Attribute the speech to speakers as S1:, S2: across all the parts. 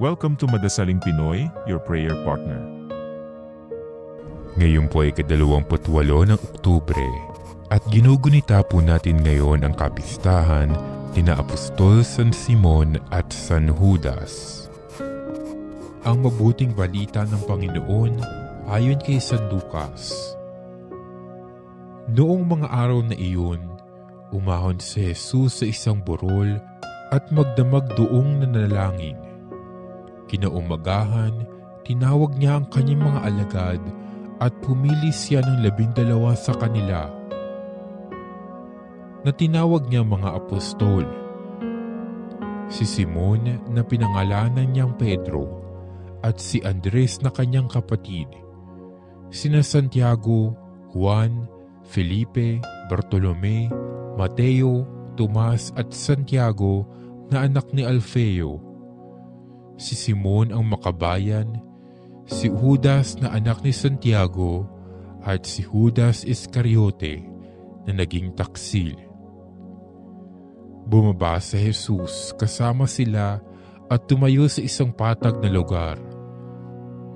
S1: Welcome to Madasaling Pinoy, your prayer partner. Ngayon po ay 28 ng Oktubre at ginugunita po natin ngayon ang kapistahan nina Apostol San Simon at San Judas. Ang mabuting balita ng Panginoon ayon kay San Lucas. Noong mga araw na iyon, umahon si Jesus sa isang burol at magdamag doong nanalangin. Kinaumagahan, tinawag niya ang kanyang mga alagad at pumili siya ng 12 sa kanila. Na tinawag niya mga apostol. Si Simon na pinangalanan niyang Pedro at si Andres na kanyang kapatid. Sina Santiago, Juan, Felipe, Bartolome, Mateo, Tomas at Santiago na anak ni Alfeo. Si Simon ang makabayan, si Judas na anak ni Santiago at si Judas Iscariote na naging taksil. Bumaba si Jesus kasama sila at tumayo sa isang patag na lugar.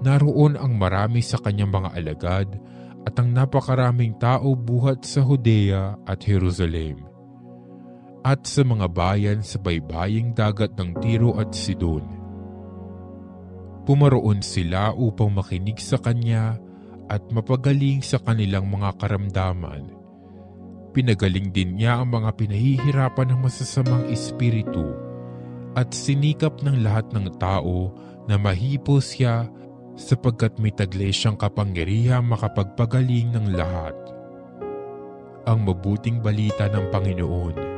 S1: Naroon ang marami sa kanyang mga alagad at ang napakaraming tao buhat sa Judea at Jerusalem at sa mga bayan sa baybaying dagat ng Tiro at Sidon. Pumaroon sila upang makinig sa kanya at mapagaling sa kanilang mga karamdaman. Pinagaling din niya ang mga pinahihirapan ng masasamang espiritu at sinikap ng lahat ng tao na mahipo siya sapagkat may taglay siyang kapangyarihang makapagpagaling ng lahat. Ang mabuting balita ng Panginoon.